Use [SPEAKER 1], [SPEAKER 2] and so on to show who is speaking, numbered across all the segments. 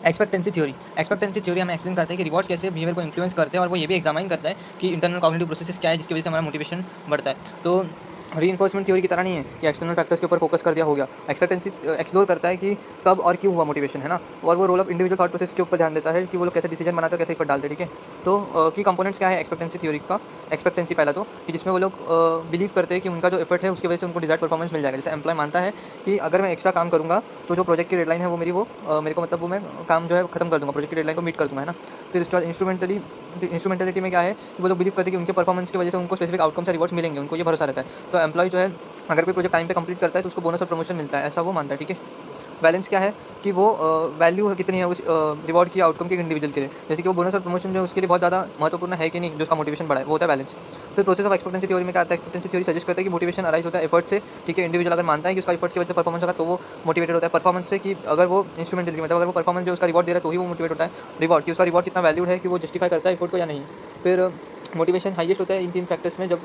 [SPEAKER 1] Expectancy theory हमें explain करता है कि रिवॉर्ड्स कैसे बिहेवियर को इन्फ्लुएंस करते हैं, और वो ये भी एग्जामाइन करता है कि इंटरनल कॉग्निटिव प्रोसेसेस क्या है जिसकी वजह से हमारा मोटिवेशन बढ़ता है। तो रीइंफोर्समेंट थ्योरी की तरह नहीं है कि एक्सटर्नल फैक्टर्स के ऊपर फोकस कर दिया हो गया। एक्सपेक्टेंसी एक्सप्लोर करता है कि कब और क्यों हुआ मोटिवेशन, है ना, और वो role of individual thought process के ऊपर ध्यान देता है कि वो लोग कैसे डिसीजन बनाते हैं, कैसे इफर्ट डालते हैं। ठीक है, तो की कंपोनेंट्स क्या है एक्सपेक्टेंसी थ्योरी का। एक्सपेक्टेंसी पहला तो कि जिसमें वो लोग बिलीव करते हैं कि उनका जो एफर्ट है उसकी वजह से उनको डिजायर्ड परफॉर्मेंस मिल जाएगा। जैसे एम्प्लॉय मानता है कि अगर मैं एक्स्ट्रा काम करूँगा तो जो प्रोजेक्ट की डेडलाइन है वो मेरे को मतलब वो मैं काम जो है खत्म कर दूँगा, प्रोजेक्ट की डेडलाइन को मीट कर दूँगा, है ना। फिर इसके बाद इंस्ट्रूमेंटलिटी में क्या है कि वो लोग बिलीव करते हैं कि उनके परफॉर्मेंस की वजह से उनको स्पेसिफिक आउटकम से रिवॉर्ड्स मिलेंगे, उनको ये भरोसा रहता है। तो एम्प्लॉय जो है अगर कोई प्रोजेक्ट टाइम पे कंप्लीट करता है तो उसको बोनस और प्रमोशन मिलता है, ऐसा वो मानता है। ठीक है, बैलेंस क्या है कि वो वैल्यू कितनी है उस रिवॉर्ड की, आउटकम के इंडिविजुअल के लिए, जैसे कि वो बोनस और प्रमोशन जो है उसके लिए बहुत ज़्यादा महत्वपूर्ण है कि नहीं, जो उसका मोटिवेशन बढ़ा है, वो होता है बैलेंस। फिर प्रोसेस ऑफ एक्सपेक्टेंसी थ्योरी में क्या आता है, एक्सपेक्टेंसी थ्योरी सजेस्ट करता है कि मोटिवेशन अराइज होता है एफर्ट से। ठीक है, इंडिविजुअल अगर मानता है कि उसका एफर्ट की वजह से परफॉर्मेंस होगा तो वो मोटिवेटेड होता है। परफॉर्मेंस से कि अगर वो इंस्ट्रूमेंटली मतलब अगर वो परफॉर्मेंस जो उसका रिवॉर्ड दे रहा है तो ही वो मोटिवेट होता है। रिवॉर्ड कि उसका रिवॉर्ड कितना वैल्यूड है, कि वो जस्टिफाई करता है एफर्ट को या नहीं। फिर मोटिवेशन हाईएस्ट होता है इन तीन फैक्टर्स में, जब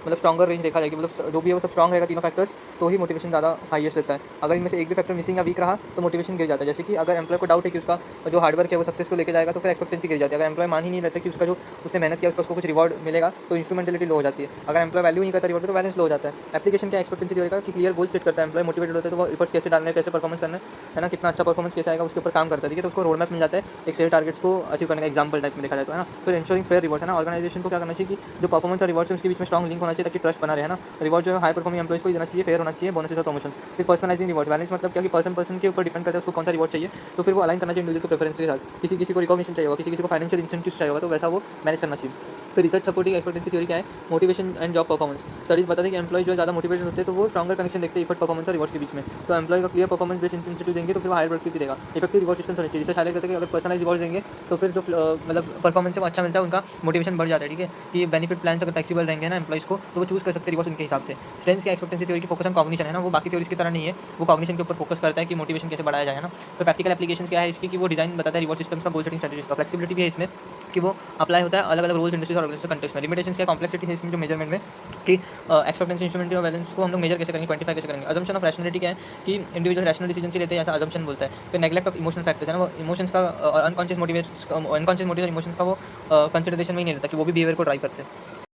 [SPEAKER 1] मतलब स्ट्रॉन्गर रेंज देखा जाए कि मतलब जो भी है वो सब स्ट्रॉन्ग रहेगा तीनों फैक्टर्स, तो ही मोटिवेशन ज़्यादा हाईएस्ट रहता है। अगर इनमें से एक भी फैक्टर मिसिंग या वीक रहा तो मोटिवेशन गिर जाता है। जैसे कि अगर एम्प्लॉय को डाउट है कि उसका जो हार्डवर्क है वो सक्सेस को लेकर जाएगा तो फिर एक्सपेक्टेंसी गिर जाती है। अगर एम्प्लॉय मान ही नहीं रहता कि उसका जो उसने मेहनत किया उसको कुछ रिवॉर्ड मिलेगा तो इंस्ट्रूमेंटलिटी लो हो जाती है। अगर एम्प्लॉय वैल्यू नहीं करता रिवॉर्ड तो बैलेंस लो हो जाता है। एप्लीकेशन क्या एक्सपेक्टेंसी थ्योरी का कि क्लियर गोल सेट करता है, एम्प्लॉय मोटिवेटेड होता है तो वो एफर्ट्स कैसे डालना है, कैसे परफॉर्मेंस करना है ना, कितना अच्छा परफॉर्मेंस कैसे आएगा उसके ऊपर काम करता है। ठीक है, तो उसको रोड मैप मिल जाता है एक सेट टारगेट्स को अचीव करने का, एग्जाम्पल टाइप में देखा जाए तो, है ना। फिर इंश्योरिंग फेयर रिवॉर्ड, है ना, ऑर्गेनाइजेशन को क्या करना चाहिए कि जो परफॉर्मेंस और रिवॉर्ड है उसके बीच में स्ट्रॉन्ग लिंक होना चाहिए ताकि ट्रस्ट बना रहे, है ना। रिवॉर्ड जो है हाई परफॉर्मिंग एम्प्लॉइज को देना चाहिए, फेयर होना चाहिए, बोनसेस और प्रमोशन। फिर पर्सनलाइजिंग रिवॉर्ड, बैलेंस मतलब क्या कि पर्सन के ऊपर डिपेंड करता है उसको कौन सा रिवॉर्ड चाहिए, तो फिर वो अलाइन करना चाहिए इंडिविजुअल को प्रेफरेंस के साथ। किसी को रिकॉग्निशन चाहिए होगा, किसी को फाइनेंशियल इंसेंटिव चाहिए होगा, तो वैसा वो मैनेज करना चाहिए। फिर रिसर्च सपोर्टिंग एक्सपेक्टेंसी थ्योरी क्या है, motivation and job performance. Studies बताते हैं कि एम्प्लॉय जो ज़्यादा मोटिवेटेड होते हैं तो वो स्ट्रॉन्गर कनेक्शन देखते हैं इफर्ट, परफॉर्मेंस और रिवॉर्ड्स के बीच में। तो एम्प्लॉय का क्लियर परफॉर्मेंस बेस्ड इंसेंटिव देंगे तो फिर वो हायर प्रोडक्टिविटी देगा। इफेक्टिव रिवॉर्ड सिस्टम होना चाहिए। रिसर्च हाईलाइट करते हैं कि अगर पर्सनलाइज रिवॉर्ड देंगे तो फिर जो मतलब परफॉर्मेंस है वो अच्छा मिलता है, उनका मोटिवेशन बढ़ जाता है। ठीक है, कि बेनिफिट प्लान अगर फ्लेक्सिबल रहेंगे ना एम्प्लॉइज को तो वो चूज कर सकते हैं रिवॉर्ड उनके हिसाब से। स्ट्रेंथ्स की एक्सपेक्टेंसी थ्योरी की फोकस ऑन कॉग्निशन, है ना, वो बाकी थ्योरीज की तरह नहीं है, वो कॉग्निशन के ऊपर फोकस करता है कि मोटिवेशन कैसे बढ़ाया जाए, है ना। तो प्रैक्टिकल एप्लीकेशन क्या है इसकी कि वो डिजाइन बताता है रिवॉर्ड सिस्टम का, गोल सेटिंग स्ट्रेटजीज का। फ्लेक्सिबिलिटी भी है इसमें कि वो अप्लाई होता है अलग अलग रूल्स, इंडस्ट्रीज और ऑर्गेनाइजेशन कंटेक्स्ट में। लिमिटेशंस क्या, कॉम्प्लेक्सिटी है इसमें जो मेजरमेंट में कि एक्सपेक्टेंसी इंस्ट्रूमेंट और बैलेंस को हम लोग मेजर कैसे करेंगे, क्वांटिफाई कैसे करेंगे। अजम्पशन ऑफ रैशनलिटी क्या है कि इंडिविजुअल रैशनल डिसीजन से लेते हैं, ऐसा अजम्पशन बोलता है। फिर नेग्लेक्ट ऑफ इमोशनल फैक्टर्स, है ना, वो इमोशंस का अनकॉन्शियस मोटिव और इमोशंस का वो कंसिडरेशन में ही नहीं रहता कि वो भी बिहेवियर को ड्राइव करते हैं।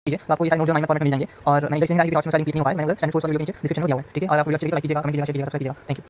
[SPEAKER 1] ठीक है, तो आपको ये सारे नोट्स माइंड फॉर्मेट में मिल जाएंगे, और मैं इलेक्शन का भी नहीं हुआ है, मैंने स्टैंड फोर्स का वीडियो नीचे डिस्क्रिप्शन में दिया हुआ है। ठीक है, और आपको वीडियो अच्छी लगी तो लाइक कीजिएगा, कमेंट कीजिएगा, शेयर कीजिएगा, सब्सक्राइब कीजिएगा। Thank you.